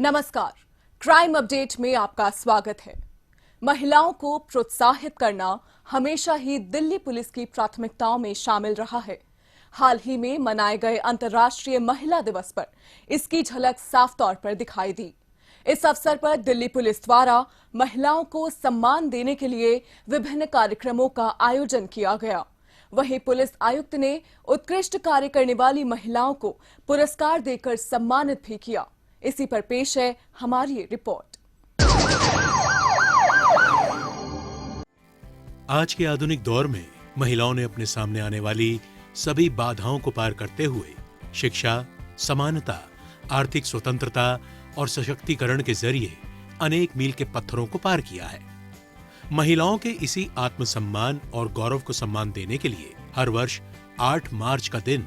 नमस्कार, crime update में आपका स्वागत है। महिलाओं को प्रोत्साहित करना हमेशा ही दिल्ली पुलिस की प्राथमिकताओं में शामिल रहा है। हाल ही में मनाए गए अंतर्राष्ट्रीय महिला दिवस पर इसकी झलक साफ तौर पर दिखाई दी। इस अवसर पर दिल्ली पुलिस द्वारा महिलाओं को सम्मान देने के लिए विभिन्न कार्यक्रमों का आयोजन किया गया। वहीं पुलिस आयुक्त ने उत्कृष्ट कार्य करने वाली महिलाओं को पुरस्कार देकर सम्मानित भी किया। इसी पर पेश है हमारी ये रिपोर्ट। आज के आधुनिक दौर में महिलाओं ने अपने सामने आने वाली सभी बाधाओं को पार करते हुए शिक्षा, समानता, आर्थिक स्वतंत्रता और सशक्तिकरण के जरिए अनेक मील के पत्थरों को पार किया है। महिलाओं के इसी आत्मसम्मान और गौरव को सम्मान देने के लिए हर वर्ष 8 मार्च का दिन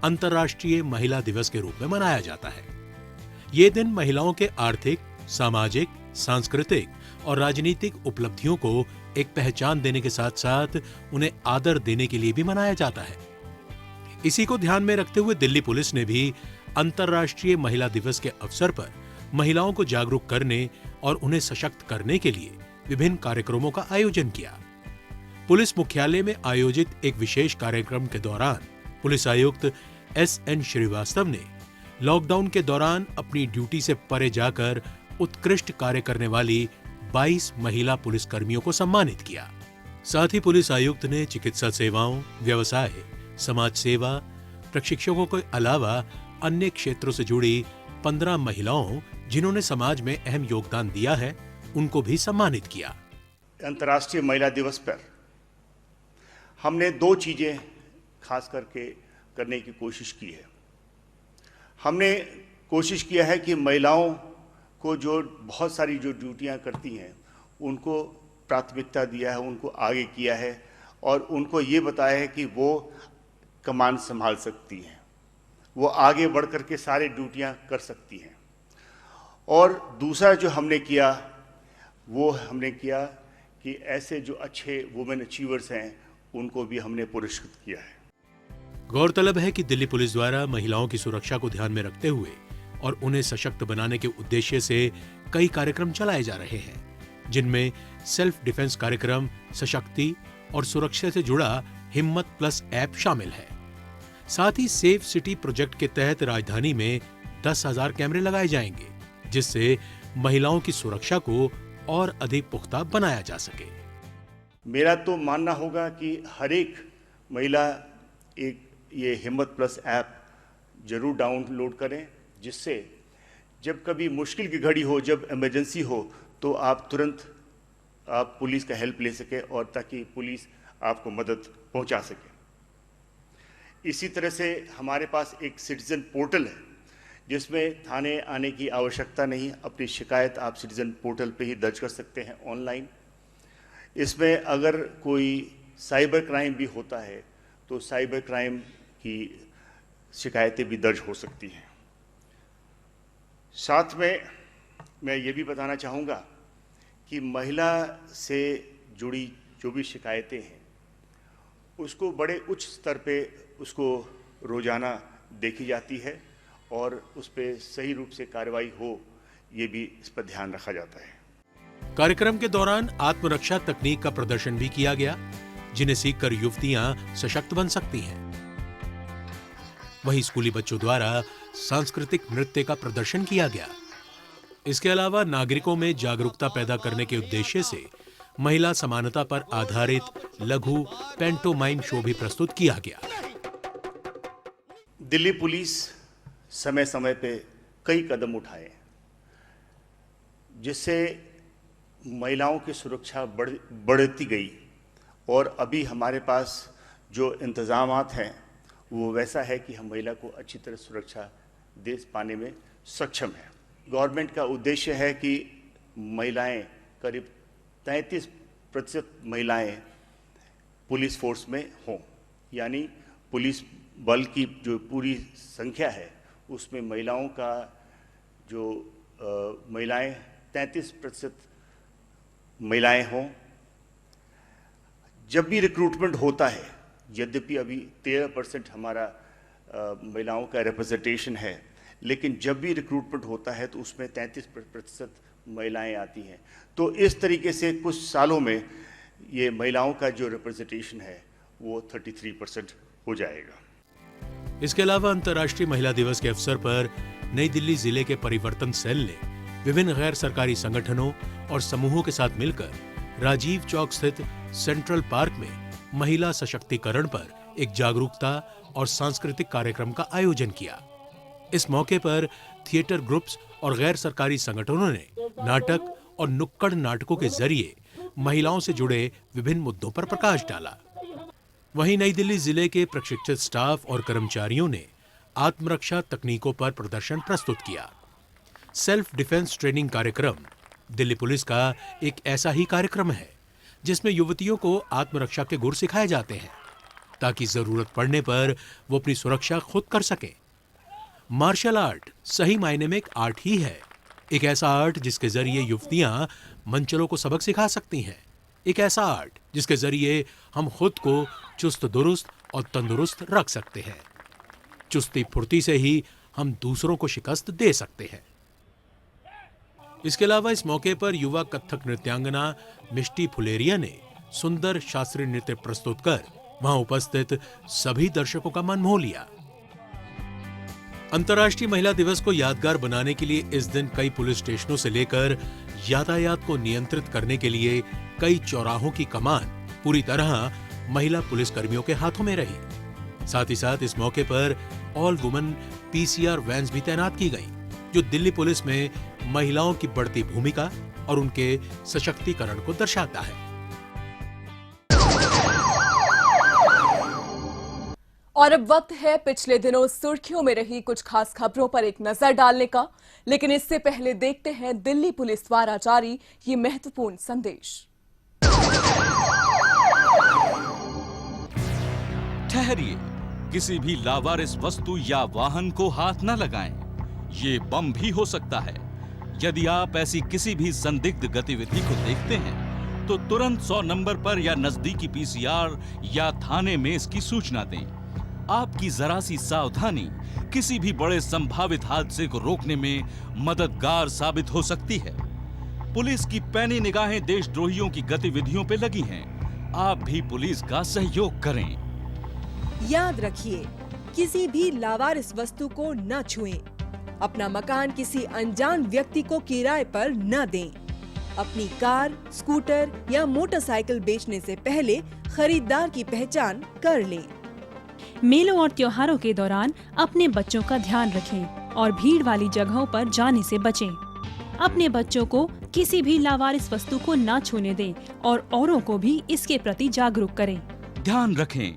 अंतर्राष्ट्रीय महिला दिवस के रूप में मनाया जाता है। ये दिन महिलाओं के आर्थिक, सामाजिक, सांस्कृतिक और राजनीतिक उपलब्धियों को एक पहचान देने के साथ साथ उन्हें आदर देने के लिए भी मनाया जाता है। इसी को ध्यान में रखते हुए दिल्ली पुलिस ने भी अंतर्राष्ट्रीय महिला दिवस के अवसर पर महिलाओं को जागरूक करने और उन्हें सशक्त करने के लिए विभिन्न कार्यक्रमों का आयोजन किया। पुलिस मुख्यालय में आयोजित एक विशेष कार्यक्रम के दौरान पुलिस आयुक्त एस.एन. श्रीवास्तव ने लॉकडाउन के दौरान अपनी ड्यूटी से परे जाकर उत्कृष्ट कार्य करने वाली 22 महिला पुलिसकर्मियों को सम्मानित किया। साथ ही पुलिस आयुक्त ने चिकित्सा सेवाओं, व्यवसाय, समाज सेवा, प्रशिक्षकों के अलावा अन्य क्षेत्रों से जुड़ी 15 महिलाओं जिन्होंने समाज में अहम योगदान दिया है, उनको भी सम्मानित किया। अंतर्राष्ट्रीय महिला दिवस पर हमने 2 चीजें खास करके करने की कोशिश की है। हमने कोशिश किया है कि महिलाओं को जो बहुत सारी जो ड्यूटियां करती हैं उनको प्राथमिकता दिया है, उनको आगे किया है और उनको ये बताया है कि वो कमान संभाल सकती हैं, वो आगे बढ़ कर के सारे ड्यूटियां कर सकती हैं। और दूसरा जो हमने किया वो हमने किया कि ऐसे जो अच्छे वुमेन अचीवर्स हैं उनको भी हमने पुरस्कृत किया है। गौरतलब है कि दिल्ली पुलिस द्वारा महिलाओं की सुरक्षा को ध्यान में रखते हुए और उन्हें सशक्त बनाने के उद्देश्य से कई कार्यक्रम चलाए जा रहे हैं, जिनमें सेल्फ डिफेंस कार्यक्रम, सशक्ति और सुरक्षा से जुड़ा हिम्मत प्लस ऐप शामिल है। साथ ही सेफ सिटी प्रोजेक्ट के तहत राजधानी में 10,000 कैमरे लगाए जाएंगे, जिससे महिलाओं की सुरक्षा को और अधिक पुख्ता बनाया जा सके। मेरा तो मानना होगा कि हर एक महिला एक ये हिम्मत प्लस ऐप जरूर डाउनलोड करें, जिससे जब कभी मुश्किल की घड़ी हो, जब इमरजेंसी हो, तो आप तुरंत आप पुलिस का हेल्प ले सके और ताकि पुलिस आपको मदद पहुंचा सके। इसी तरह से हमारे पास एक सिटीजन पोर्टल है जिसमें थाने आने की आवश्यकता नहीं, अपनी शिकायत आप सिटीजन पोर्टल पे ही दर्ज कर सकते हैं ऑनलाइन। इसमें अगर कोई साइबर क्राइम भी होता है तो साइबर क्राइम की शिकायतें भी दर्ज हो सकती हैं। साथ में मैं ये भी बताना चाहूँगा कि महिला से जुड़ी जो भी शिकायतें हैं उसको बड़े उच्च स्तर पे उसको रोज़ाना देखी जाती है और उस पर सही रूप से कार्रवाई हो, ये भी इस पर ध्यान रखा जाता है। कार्यक्रम के दौरान आत्मरक्षा तकनीक का प्रदर्शन भी किया गया, जिन्हें सीखकर युवतियां सशक्त बन सकती हैं। वहीं स्कूली बच्चों द्वारा सांस्कृतिक नृत्य का प्रदर्शन किया गया। इसके अलावा नागरिकों में जागरूकता पैदा करने के उद्देश्य से महिला समानता पर आधारित लघु पैंटोमाइम शो भी प्रस्तुत किया गया। दिल्ली पुलिस समय समय पे कई कदम उठाए जिससे महिलाओं की सुरक्षा बढ़ती गई और अभी हमारे पास जो इंतजामात हैं वो वैसा है कि हम महिला को अच्छी तरह सुरक्षा दे पाने में सक्षम है। गवर्नमेंट का उद्देश्य है कि महिलाएं, करीब 33% महिलाएं पुलिस फोर्स में हों, यानी पुलिस बल की जो पूरी संख्या है उसमें महिलाओं का जो महिलाएं 33% महिलाएं हों। जब भी रिक्रूटमेंट होता है, यद्यपि अभी 13% हमारा महिलाओं का रिप्रेजेंटेशन है, लेकिन जब भी रिक्रूटमेंट होता है तो उसमें 33% महिलाएं आती हैं। तो इस तरीके से कुछ सालों में ये महिलाओं का जो रिप्रेजेंटेशन है वो 33% हो जाएगा। इसके अलावा अंतर्राष्ट्रीय महिला दिवस के अवसर पर नई दिल्ली जिले के परिवर्तन सेल ने विभिन्न गैर सरकारी संगठनों और समूहों के साथ मिलकर राजीव चौक स्थित सेंट्रल पार्क में महिला सशक्तिकरण पर एक जागरूकता और सांस्कृतिक कार्यक्रम का आयोजन किया। इस मौके पर थिएटर ग्रुप्स और गैर सरकारी संगठनों ने नाटक और नुक्कड़ नाटकों के जरिए महिलाओं से जुड़े विभिन्न मुद्दों पर प्रकाश डाला। वहीं नई दिल्ली जिले के प्रशिक्षित स्टाफ और कर्मचारियों ने आत्मरक्षा तकनीकों पर प्रदर्शन प्रस्तुत किया। सेल्फ डिफेंस ट्रेनिंग कार्यक्रम दिल्ली पुलिस का एक ऐसा ही कार्यक्रम है जिसमें युवतियों को आत्मरक्षा के गुर सिखाए जाते हैं ताकि जरूरत पड़ने पर वो अपनी सुरक्षा खुद कर सकें। मार्शल आर्ट सही मायने में एक आर्ट ही है, एक ऐसा आर्ट जिसके जरिए युवतियां मंचलों को सबक सिखा सकती हैं, एक ऐसा आर्ट जिसके जरिए हम खुद को चुस्त दुरुस्त और तंदुरुस्त रख सकते हैं। चुस्ती फुर्ती से ही हम दूसरों को शिकस्त दे सकते हैं। इसके अलावा इस मौके पर युवा कथक नृत्यांगना मिष्टी फुलेरिया ने सुंदर शास्त्रीय नृत्य प्रस्तुत कर वहां उपस्थित सभी दर्शकों का मन मोह लिया। अंतर्राष्ट्रीय महिला दिवस को यादगार बनाने के लिए इस दिन कई पुलिस स्टेशनों से लेकर यातायात को नियंत्रित करने के लिए कई चौराहों की कमान पूरी तरह महिला पुलिस कर्मियों के हाथों में रही। साथ ही साथ इस मौके पर ऑल वुमेन पीसीआर वैन्स भी तैनात की गई, जो दिल्ली पुलिस में महिलाओं की बढ़ती भूमिका और उनके सशक्तिकरण को दर्शाता है। और अब वक्त है पिछले दिनों सुर्खियों में रही कुछ खास खबरों पर एक नजर डालने का, लेकिन इससे पहले देखते हैं दिल्ली पुलिस द्वारा जारी ये महत्वपूर्ण संदेश। ठहरिए, किसी भी लावारिस वस्तु या वाहन को हाथ न लगाएं। ये बम भी हो सकता है। यदि आप ऐसी किसी भी संदिग्ध गतिविधि को देखते हैं तो तुरंत 100 नंबर पर या नजदीकी पीसीआर या थाने में इसकी सूचना दें। आपकी जरा सी सावधानी किसी भी बड़े संभावित हादसे को रोकने में मददगार साबित हो सकती है। पुलिस की पैनी निगाहें देशद्रोहियों की गतिविधियों पे लगी हैं। आप भी पुलिस का सहयोग करें। याद रखिए, किसी भी लावारिस वस्तु को न छुएं। अपना मकान किसी अनजान व्यक्ति को किराए पर न दें। अपनी कार, स्कूटर या मोटरसाइकिल बेचने से पहले खरीदार की पहचान कर लें। मेलों और त्योहारों के दौरान अपने बच्चों का ध्यान रखें और भीड़ वाली जगहों पर जाने से बचें। अपने बच्चों को किसी भी लावारिस वस्तु को न छूने दें और औरों को भी इसके प्रति जागरूक करें। ध्यान रखें,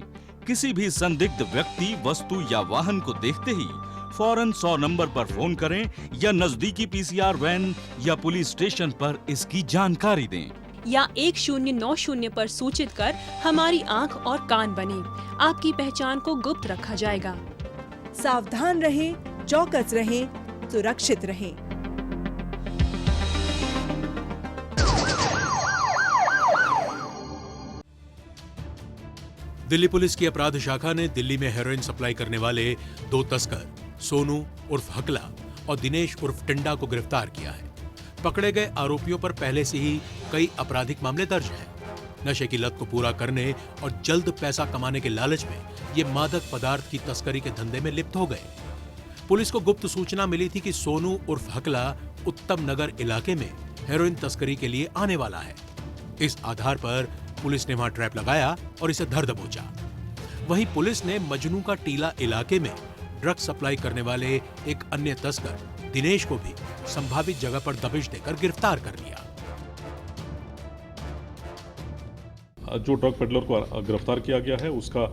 किसी भी संदिग्ध व्यक्ति, वस्तु या वाहन को देखते ही फौरन 100 नंबर पर फोन करें या नजदीकी पीसीआर वैन या पुलिस स्टेशन पर इसकी जानकारी दें। या 1090 पर सूचित कर हमारी आंख और कान बने। आपकी पहचान को गुप्त रखा जाएगा। सावधान रहें, चौकस रहें, सुरक्षित रहें। दिल्ली पुलिस की अपराध शाखा ने दिल्ली में हेरोइन सप्लाई करने वाले 2 तस्कर सोनू उर्फ हकला और दिनेश उर्फ टिंडा को गिरफ्तार किया है। पकड़े गए आरोपियों पर पहले से ही कई आपराधिक मामले दर्ज हैं। नशे की लत को पूरा करने और जल्द पैसा कमाने के लालच में ये मादक पदार्थ की तस्करी के धंधे में लिप्त हो गए। पुलिस को गुप्त सूचना मिली थी कि सोनू उर्फ हकला उत्तम नगर इलाके में हेरोइन तस्करी के लिए आने वाला है। इस आधार पर पुलिस ने वहां ट्रैप लगाया और इसे धर दबोचा। वहीं पुलिस ने मजनू का टीला इलाके में ड्रग्स सप्लाई करने वाले एक अन्य तस्कर दिनेश को भी संभावित जगह पर दबिश देकर गिरफ्तार कर लिया। जो ड्रग पेडलर को गिरफ्तार किया गया है उसका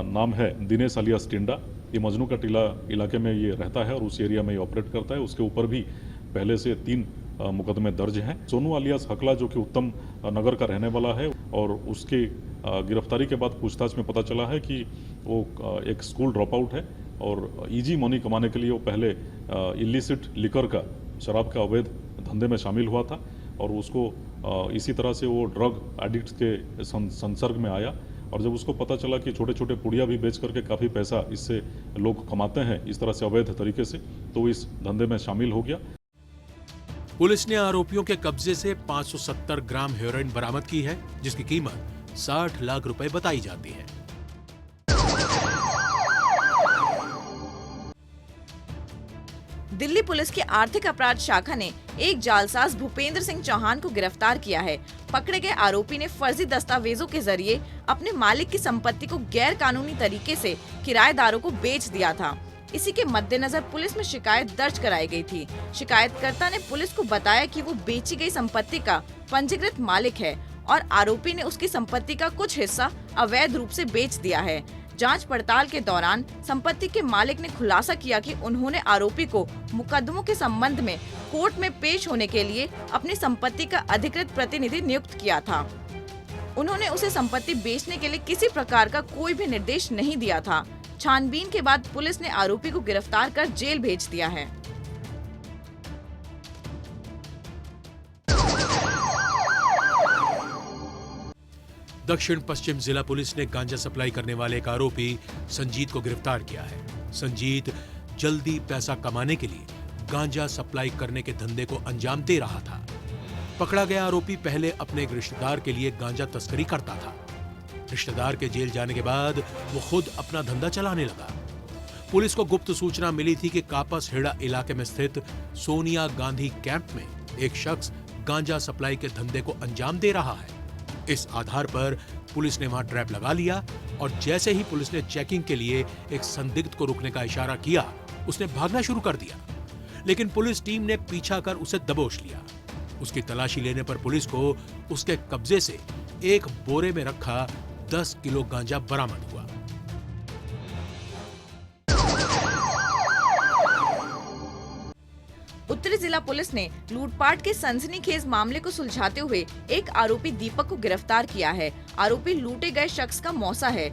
नाम है दिनेश अलियास टिंडा। ये मजनू का टीला इलाके में ये रहता है और उस एरिया में ये ऑपरेट करता है। उसके ऊपर भी पहले से 3 मुकदमे दर्ज हैं। सोनू अलियास हकला जो कि उत्तम नगर का रहने वाला है और उसके गिरफ्तारी के बाद पूछताछ में पता चला है कि वो एक स्कूल ड्रॉप आउट है और इजी मनी कमाने के लिए वो पहले इलिसिट लिकर का, शराब का अवैध धंधे में शामिल हुआ था और उसको इसी तरह से वो ड्रग एडिक्ट के संसर्ग में आया और जब उसको पता चला कि छोटे छोटे पुड़िया भी बेच करके काफ़ी पैसा इससे लोग कमाते हैं इस तरह से अवैध तरीके से, तो वो इस धंधे में शामिल हो गया। पुलिस ने आरोपियों के कब्जे से 570 ग्राम हेरोइन बरामद की है, जिसकी कीमत 60 लाख रुपए बताई जाती है। दिल्ली पुलिस की आर्थिक अपराध शाखा ने एक जालसाज भूपेंद्र सिंह चौहान को गिरफ्तार किया है। पकड़े गए आरोपी ने फर्जी दस्तावेजों के जरिए अपने मालिक की संपत्ति को गैर कानूनी तरीके से किराएदारों को बेच दिया था। इसी के मद्देनजर पुलिस में शिकायत दर्ज कराई गई थी। शिकायतकर्ता ने पुलिस को बताया कि वो बेची गई संपत्ति का पंजीकृत मालिक है और आरोपी ने उसकी संपत्ति का कुछ हिस्सा अवैध रूप से बेच दिया है। जांच पड़ताल के दौरान संपत्ति के मालिक ने खुलासा किया कि उन्होंने आरोपी को मुकदमों के संबंध में कोर्ट में पेश होने के लिए अपनी संपत्ति का अधिकृत प्रतिनिधि नियुक्त किया था। उन्होंने उसे संपत्ति बेचने के लिए किसी प्रकार का कोई भी निर्देश नहीं दिया था। छानबीन के बाद पुलिस ने आरोपी को गिरफ्तार कर जेल भेज दिया है। दक्षिण पश्चिम जिला पुलिस ने गांजा सप्लाई करने वाले एक आरोपी संजीत को गिरफ्तार किया है। संजीत जल्दी पैसा कमाने के लिए गांजा सप्लाई करने के धंधे को अंजाम दे रहा था। पकड़ा गया आरोपी पहले अपने एक रिश्तेदार के लिए गांजा तस्करी करता था। रिश्तेदार के जेल जाने के बाद वो खुद अपना धंधा चलाने लगा। पुलिस को गुप्त सूचना मिली थी कि कापस हेड़ा इलाके में स्थित सोनिया गांधी कैंप में एक शख्स गांजा सप्लाई के धंधे को अंजाम दे रहा है। इस आधार पर पुलिस ने वहां ट्रैप लगा लिया और जैसे ही पुलिस ने चेकिंग के लिए एक संदिग्ध को रुकने का इशारा किया, उसने भागना शुरू कर दिया, लेकिन पुलिस टीम ने पीछा कर उसे दबोच लिया। उसकी तलाशी लेने पर पुलिस को उसके कब्जे से एक बोरे में रखा 10 किलो गांजा बरामद हुआ। उत्तरी जिला पुलिस ने लूटपाट के सनसनीखेज मामले को सुलझाते हुए एक आरोपी दीपक को गिरफ्तार किया है। आरोपी लूटे गए शख्स का मौसा है।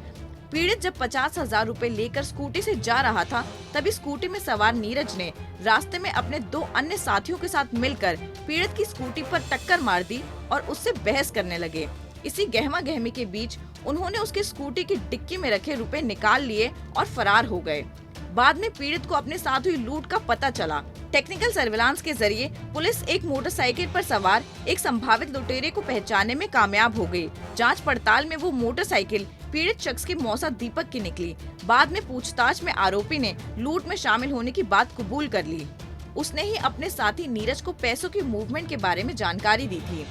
पीड़ित जब 50,000 रुपए लेकर स्कूटी से जा रहा था, तभी स्कूटी में सवार नीरज ने रास्ते में अपने 2 अन्य साथियों के साथ मिलकर पीड़ित की स्कूटी पर टक्कर मार दी और उससे बहस करने लगे। इसी गहमा गहमी के बीच उन्होंने उसकी स्कूटी की डिक्की में रखे रुपए निकाल लिए और फरार हो गए। बाद में पीड़ित को अपने साथ हुई लूट का पता चला। टेक्निकल सर्विलांस के जरिए पुलिस एक मोटरसाइकिल पर सवार एक संभावित लुटेरे को पहचानने में कामयाब हो गई। जांच पड़ताल में वो मोटरसाइकिल पीड़ित शख्स की मौसा दीपक की निकली। बाद में पूछताछ में आरोपी ने लूट में शामिल होने की बात कबूल कर ली। उसने ही अपने साथी नीरज को पैसों की मूवमेंट के बारे में जानकारी दी थी।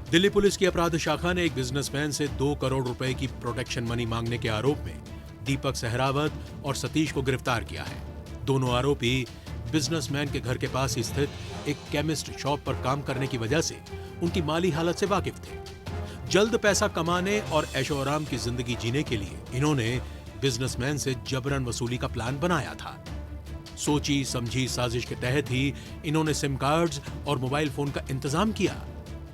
दिल्ली पुलिस की अपराध शाखा ने एक बिजनेसमैन से 2 करोड़ रुपए की प्रोटेक्शन मनी मांगने के आरोप में दीपक सहरावत और सतीश को गिरफ्तार किया है। दोनों आरोपी बिजनेसमैन के घर के पास स्थित एक केमिस्ट शॉप पर काम करने की वजह से उनकी माली हालत से वाकिफ थे। जल्द पैसा कमाने और ऐशो आराम की जिंदगी जीने के लिए इन्होंने बिजनेसमैन से जबरन वसूली का प्लान बनाया था। सोची समझी साजिश के तहत ही इन्होंने सिम कार्ड्स और मोबाइल फोन का इंतजाम किया।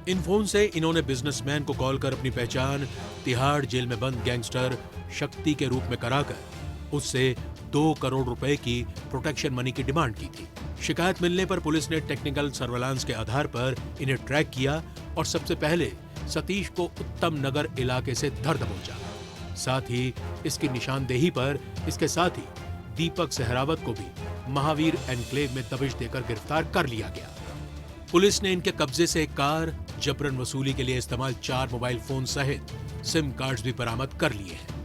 इन फोन से इन्होंने बिजनेसमैन को कॉल कर अपनी पहचान तिहाड़ जेल में बंद गैंगस्टर शक्ति के रूप में कराकर उससे 2 करोड़ रुपए की प्रोटेक्शन मनी की डिमांड की थी। शिकायत मिलने पर पुलिस ने टेक्निकल सर्विलांस के आधार पर इन्हें ट्रैक किया और सबसे पहले सतीश को उत्तम नगर इलाके से धर दबोचा। साथ ही इसकी निशानदेही पर इसके साथी दीपक सहरावत को भी महावीर एनक्लेव में दबिश देकर गिरफ्तार कर लिया गया। पुलिस ने इनके कब्जे से एक कार, जबरन वसूली के लिए इस्तेमाल 4 मोबाइल फोन सहित सिम कार्ड्स भी बरामद कर लिए हैं।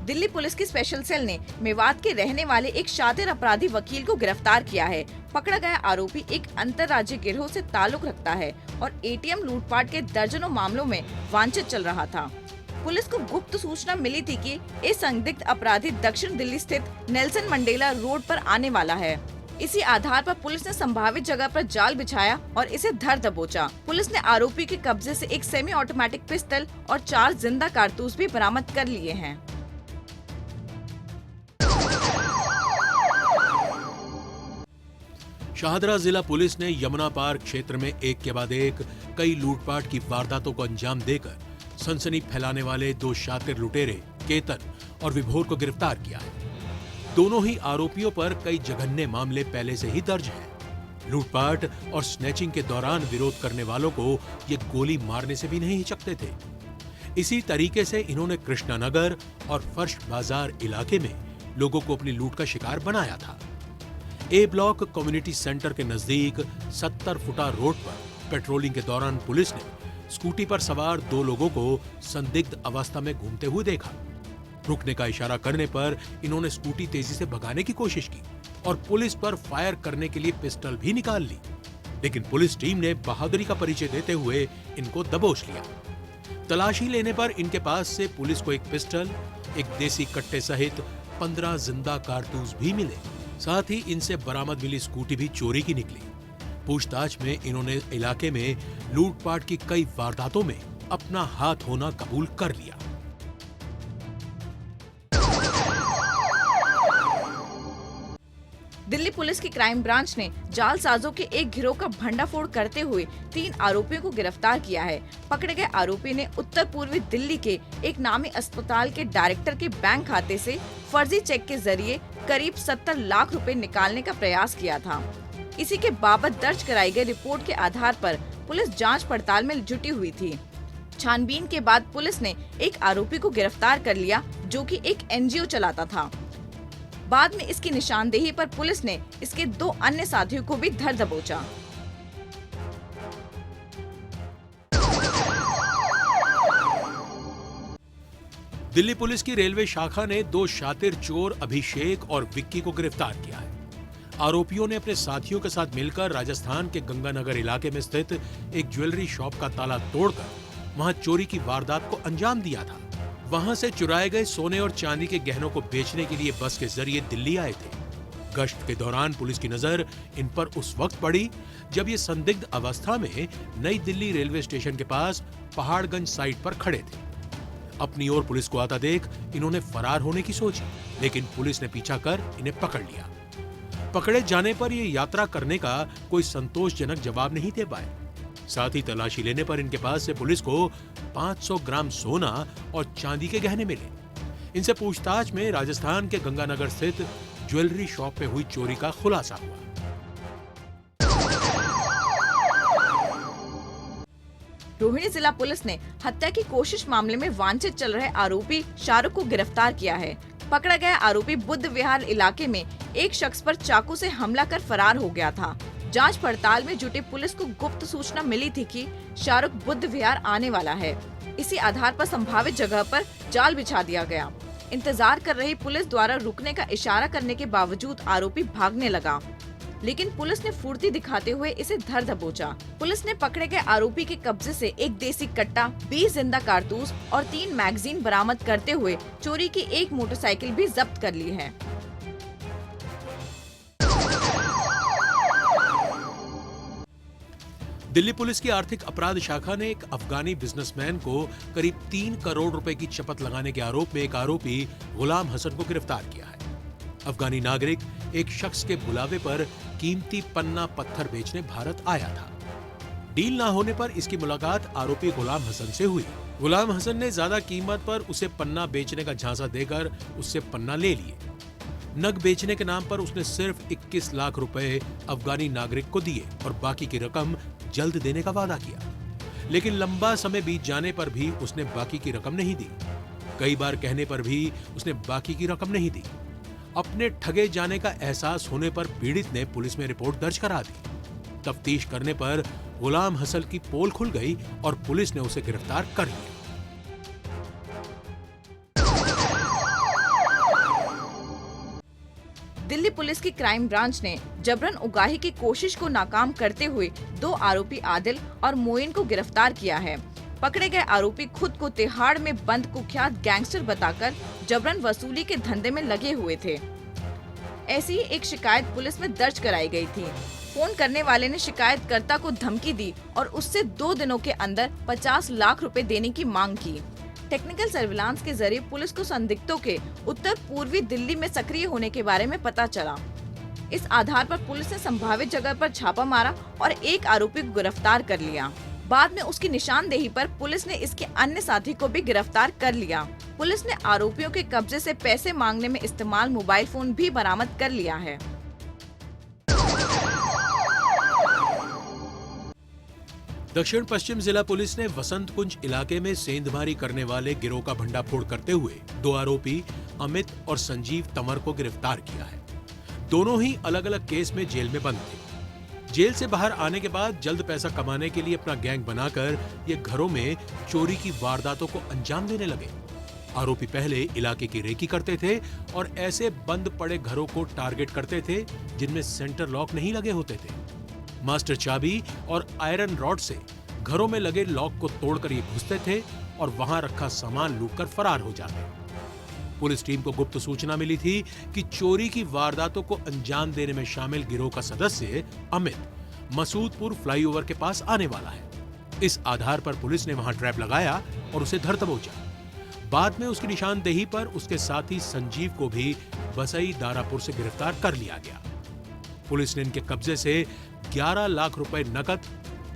दिल्ली पुलिस की स्पेशल सेल ने मेवात के रहने वाले एक शातिर अपराधी वकील को गिरफ्तार किया है। पकड़ा गया आरोपी एक अंतर्राज्यीय गिरोह से ताल्लुक रखता है और एटीएम लूटपाट के दर्जनों मामलों में वांछित चल रहा था। पुलिस को गुप्त सूचना मिली थी कि एक संदिग्ध अपराधी दक्षिण दिल्ली स्थित नेल्सन मंडेला रोड पर आने वाला है। इसी आधार पर पुलिस ने संभावित जगह पर जाल बिछाया और इसे धर दबोचा। पुलिस ने आरोपी के कब्जे से एक सेमी ऑटोमेटिक पिस्टल और 4 जिंदा कारतूस भी बरामद कर लिए हैं। शाहदरा जिला पुलिस ने यमुना पार्क क्षेत्र में एक के बाद एक कई लूटपाट की वारदातों को अंजाम देकर सनसनी फैलाने वाले 2 शातिर लुटेरे केतन और विभोर को गिरफ्तार किया है। दोनों ही आरोपियों पर कई जघन्य मामले पहले से ही दर्ज हैं। लूटपाट और स्नैचिंग के दौरान विरोध करने वालों को ये गोली मारने से भी नहीं हिचकते थे। इसी तरीके से इन्होंने कृष्णानगर और फर्श बाजार इलाके में लोगों को अपनी लूट का शिकार बनाया था। ए ब्लॉक कम्युनिटी सेंटर के नजदीक 70 फुटा रोड पर पेट्रोलिंग के दौरान पुलिस ने स्कूटी पर सवार 2 लोगों को संदिग्ध अवस्था में घूमते हुए देखा। रुकने का इशारा करने पर इन्होंने स्कूटी तेजी से भगाने की कोशिश की और पुलिस पर फायर करने के लिए पिस्टल भी निकाल ली, लेकिन पुलिस टीम ने बहादुरी का परिचय देते हुए इनको दबोच लिया। तलाशी लेने पर इनके पास से पुलिस को एक पिस्टल, एक देसी कट्टे सहित 15 जिंदा कारतूस भी मिले। साथ ही इनसे बरामद मिली स्कूटी भी चोरी की निकली। पूछताछ में इन्होंने इलाके में लूटपाट की कई वारदातों में अपना हाथ होना कबूल कर लिया। दिल्ली पुलिस की क्राइम ब्रांच ने जालसाजों के एक गिरोह का भंडाफोड़ करते हुए 3 आरोपियों को गिरफ्तार किया है। पकड़े गए आरोपी ने उत्तर पूर्वी दिल्ली के एक नामी अस्पताल के डायरेक्टर के बैंक खाते से फर्जी चेक के जरिए करीब 70 लाख रुपए निकालने का प्रयास किया था। इसी के बाबत दर्ज कराई गई रिपोर्ट के आधार पर पुलिस जांच पड़ताल में जुटी हुई थी। छानबीन के बाद पुलिस ने एक आरोपी को गिरफ्तार कर लिया, जो कि एक एनजीओ चलाता था। बाद में इसकी निशानदेही पर पुलिस ने इसके 2 अन्य साथियों को भी धर दबोचा। दिल्ली पुलिस की रेलवे शाखा ने 2 शातिर चोर अभिषेक और विक्की को गिरफ्तार किया है। आरोपियों ने अपने साथियों के साथ मिलकर राजस्थान के गंगानगर इलाके में स्थित एक ज्वेलरी शॉप का ताला तोड़कर वहां चोरी की वारदात को अंजाम दिया था। वहां से चुराए गए सोने और चांदी के गहनों को बेचने के लिए बस के जरिए दिल्ली आए थे। गश्त के दौरान पुलिस की नजर इन पर उस वक्त पड़ी जब ये संदिग्ध अवस्था में नई दिल्ली रेलवे स्टेशन के पास पहाड़गंज साइड पर खड़े थे। अपनी ओर पुलिस को आता देख इन्होंने फरार होने की सोची, लेकिन पुलिस ने पीछा कर इन्हें पकड़ लिया। पकड़े जाने पर ये यात्रा करने का कोई संतोषजनक जवाब नहीं दे पाए। साथ ही तलाशी लेने पर इनके पास से पुलिस को 500 ग्राम सोना और चांदी के गहने मिले। इनसे पूछताछ में राजस्थान के गंगानगर स्थित ज्वेलरी शॉप में हुई चोरी का खुलासा हुआ। रोहिणी जिला पुलिस ने हत्या की कोशिश मामले में वांछित चल रहे आरोपी शाहरुख को गिरफ्तार किया है। पकड़ा गया आरोपी बुद्ध विहार इलाके में एक शख्स पर चाकू से हमला कर फरार हो गया था। जांच पड़ताल में जुटे पुलिस को गुप्त सूचना मिली थी कि शाहरुख बुद्ध विहार आने वाला है। इसी आधार पर संभावित जगह पर जाल बिछा दिया गया। इंतजार कर रही पुलिस द्वारा रुकने का इशारा करने के बावजूद आरोपी भागने लगा, लेकिन पुलिस ने फुर्ती दिखाते हुए इसे धर दबोचा। पुलिस ने पकड़े गए आरोपी के कब्जे से एक देसी कट्टा, 20 जिंदा कारतूस और 3 मैगजीन बरामद करते हुए चोरी की एक मोटरसाइकिल भी जब्त कर ली है। दिल्ली पुलिस की आर्थिक अपराध शाखा ने एक अफगानी बिजनेसमैन को करीब 3 करोड़ रुपए की शपथ लगाने के आरोप में एक आरोपी गुलाम हसन को गिरफ्तार किया है। अफगानी नागरिक एक शख्स के बुलावे पर कीमती पन्ना पत्थर बेचने भारत आया था। डील ना होने पर इसकी मुलाकात आरोपी गुलाम हसन से हुई। गुलाम हसन ने ज्यादा कीमत पर उसे पन्ना बेचने का झांसा देकर उससे पन्ना ले लिए। नग बेचने के नाम पर उसने सिर्फ 21 लाख रुपए अफगानी नागरिक को दिए और बाकी की रकम जल्द देने का वादा किया, लेकिन लंबा समय बीत जाने पर भी उसने बाकी की रकम नहीं दी। कई बार कहने पर भी उसने बाकी की रकम नहीं दी। अपने ठगे जाने का एहसास होने पर पीड़ित ने पुलिस में रिपोर्ट दर्ज करा दी। तफ्तीश करने पर गुलाम हसन की पोल खुल गई और पुलिस ने उसे गिरफ्तार कर लिया। दिल्ली पुलिस की क्राइम ब्रांच ने जबरन उगाही की कोशिश को नाकाम करते हुए 2 आरोपी आदिल और मोइन को गिरफ्तार किया है। पकड़े गए आरोपी खुद को तिहाड़ में बंद कुख्यात गैंगस्टर बताकर जबरन वसूली के धंधे में लगे हुए थे। ऐसी ही एक शिकायत पुलिस में दर्ज कराई गई थी। फोन करने वाले ने शिकायतकर्ता को धमकी दी और उससे 2 दिनों के अंदर 50 लाख रुपए देने की मांग की। टेक्निकल सर्विलांस के जरिए पुलिस को संदिग्धों के उत्तर पूर्वी दिल्ली में सक्रिय होने के बारे में पता चला। इस आधार पर पुलिस ने संभावित जगह पर छापा मारा और एक आरोपी को गिरफ्तार कर लिया। बाद में उसकी निशानदेही पर पुलिस ने इसके अन्य साथी को भी गिरफ्तार कर लिया। पुलिस ने आरोपियों के कब्जे से पैसे मांगने में इस्तेमाल मोबाइल फोन भी बरामद कर लिया है। दक्षिण पश्चिम जिला पुलिस ने वसंत कुंज इलाके में सेंधमारी करने वाले गिरोह का भंडाफोड़ करते हुए 2 आरोपी अमित और संजीव तंवर को गिरफ्तार किया है। दोनों ही अलग अलग केस में जेल में बंद थे। जेल से बाहर आने के बाद जल्द पैसा कमाने के लिए अपना गैंग बनाकर ये घरों में चोरी की वारदातों को अंजाम देने लगे। आरोपी पहले इलाके की रेकी करते थे और ऐसे बंद पड़े घरों को टारगेट करते थे जिनमें सेंटर लॉक नहीं लगे होते थे। मास्टर चाबी और आयरन रॉड से घरों में लगे लॉक को तोड़कर ये घुसते थे और वहां रखा सामान लूटकर फरार हो जाते। पुलिस टीम को गुप्त सूचना मिली थी कि चोरी की वारदातों को अंजाम देने में शामिल गिरोह का सदस्य अमित मसूदपुर फ्लाईओवर के पास आने वाला है। इस आधार पर पुलिस ने वहां ट्रैप लगाया और उसे धर दबोचा। बाद में उसकी निशानदेही पर उसके साथी संजीव को भी बसई दारापुर से गिरफ्तार कर लिया गया। पुलिस ने इनके कब्जे से 11 लाख रुपए नकद,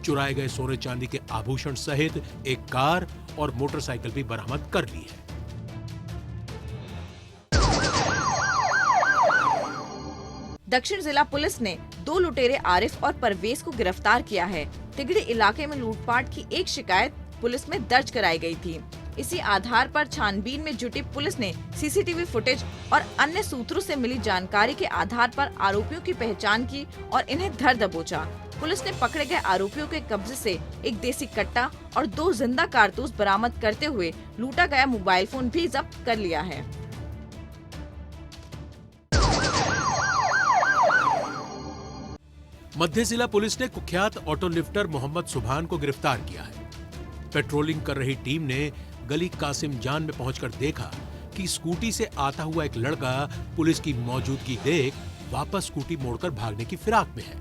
चुराए गए सोने चांदी के आभूषण सहित एक कार और मोटरसाइकिल भी बरामद कर ली है। दक्षिण जिला पुलिस ने 2 लुटेरे आरिफ और परवेज को गिरफ्तार किया है। तिगड़ी इलाके में लूटपाट की एक शिकायत पुलिस में दर्ज कराई गई थी। इसी आधार पर छानबीन में जुटी पुलिस ने सीसीटीवी फुटेज और अन्य सूत्रों से मिली जानकारी के आधार पर आरोपियों की पहचान की और इन्हें धर दबोचा। पुलिस ने पकड़े गए आरोपियों के कब्जे से एक देसी कट्टा और 2 जिंदा कारतूस बरामद करते हुए लूटा गया मोबाइल फोन भी जब्त कर लिया है। मध्य जिला पुलिस ने कुख्यात ऑटो लिफ्टर मोहम्मद सुभान को गिरफ्तार किया है। पेट्रोलिंग कर रही टीम ने गली कासिम जान में पहुंचकर देखा कि स्कूटी से आता हुआ एक लड़का पुलिस की मौजूदगी देख वापस स्कूटी मोड़कर भागने की फिराक में है,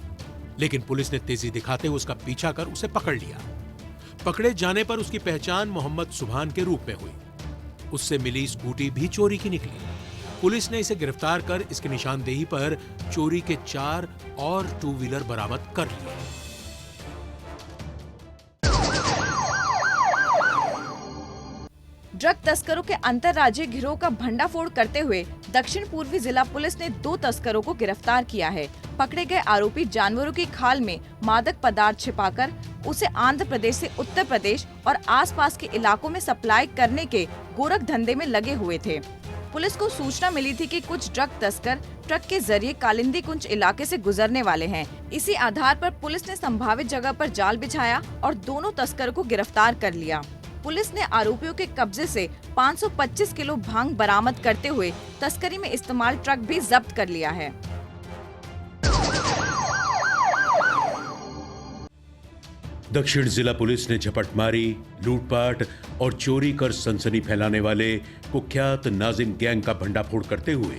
लेकिन पुलिस ने तेजी दिखाते हुए उसका पीछा कर उसे पकड़ लिया। पकड़े जाने पर उसकी पहचान मोहम्मद सुभान के रूप में हुई। उससे मिली स्कूटी भी चोरी की निकली। पुलिस ने इसे गिरफ्तार कर इसकी निशानदेही पर चोरी के 4 और 2 व्हीलर बरामद कर लिए। ड्रग तस्करों के अंतर्राज्यीय गिरोह का भंडाफोड़ करते हुए दक्षिण पूर्वी जिला पुलिस ने 2 तस्करों को गिरफ्तार किया है। पकड़े गए आरोपी जानवरों की खाल में मादक पदार्थ छिपाकर उसे आंध्र प्रदेश से उत्तर प्रदेश और आसपास के इलाकों में सप्लाई करने के गोरख धंधे में लगे हुए थे। पुलिस को सूचना मिली थी कि कुछ ड्रग तस्कर ट्रक के जरिए कालिंदी कुंज इलाके से गुजरने वाले हैं। इसी आधार पर पुलिस ने संभावित जगह पर जाल बिछाया और दोनों तस्करों को गिरफ्तार कर लिया। पुलिस ने आरोपियों के कब्जे से 525 किलो भांग बरामद करते हुए तस्करी में इस्तेमाल ट्रक भी जब्त कर लिया है। दक्षिण जिला पुलिस ने झपट मारी, लूटपाट और चोरी कर सनसनी फैलाने वाले कुख्यात नाजिम गैंग का भंडाफोड़ करते हुए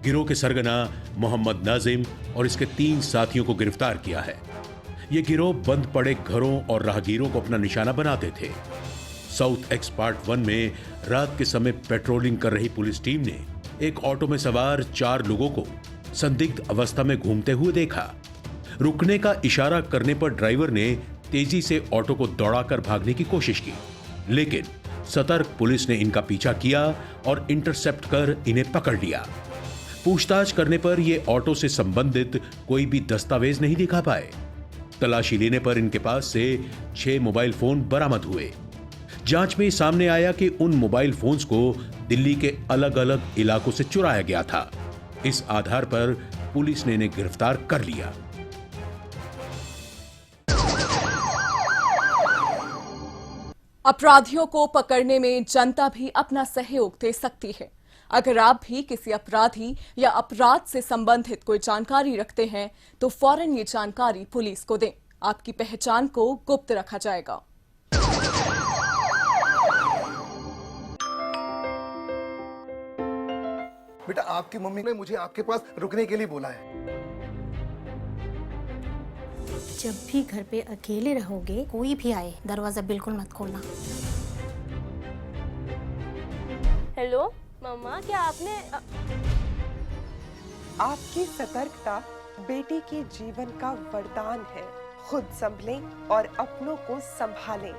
गिरोह के सरगना मोहम्मद नाजिम और इसके 3 साथियों को गिरफ्तार किया है। ये गिरोह बंद पड़े घरों और राहगीरों को अपना निशाना बनाते थे। साउथ एक्स पार्ट 1 में रात के समय पेट्रोलिंग कर रही पुलिस टीम ने एक ऑटो में सवार 4 लोगों को संदिग्ध अवस्था में घूमते हुए देखा। रुकने का इशारा करने पर ड्राइवर ने तेजी से ऑटो को दौड़ाकर भागने की कोशिश की, लेकिन सतर्क पुलिस ने इनका पीछा किया और इंटरसेप्ट कर इन्हें पकड़ लिया। पूछताछ करने पर ये ऑटो से संबंधित कोई भी दस्तावेज नहीं दिखा पाए। तलाशी लेने पर इनके पास से 6 मोबाइल फोन बरामद हुए। जांच में सामने आया कि उन मोबाइल फोन्स को दिल्ली के अलग अलग इलाकों से चुराया गया था। इस आधार पर पुलिस ने इन्हें गिरफ्तार कर लिया। अपराधियों को पकड़ने में जनता भी अपना सहयोग दे सकती है। अगर आप भी किसी अपराधी या अपराध से संबंधित कोई जानकारी रखते हैं तो फौरन ये जानकारी पुलिस को दें। आपकी पहचान को गुप्त रखा जाएगा। बेटा, आपकी मम्मी ने मुझे आपके पास रुकने के लिए बोला है। जब भी घर पे अकेले रहोगे, कोई भी आए दरवाजा बिल्कुल मत खोलना। हेलो मम्मा, क्या आपने आपकी सतर्कता बेटी के जीवन का वरदान है। खुद संभलें और अपनों को संभालें।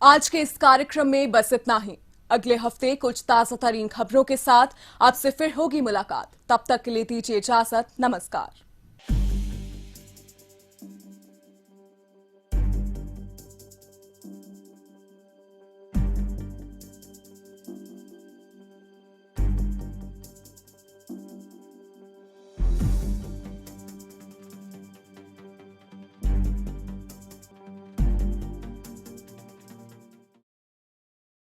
आज के इस कार्यक्रम में बस इतना ही। अगले हफ्ते कुछ ताजा तरीन खबरों के साथ आपसे फिर होगी मुलाकात। तब तक के लिए दीजिए इजाजत। नमस्कार।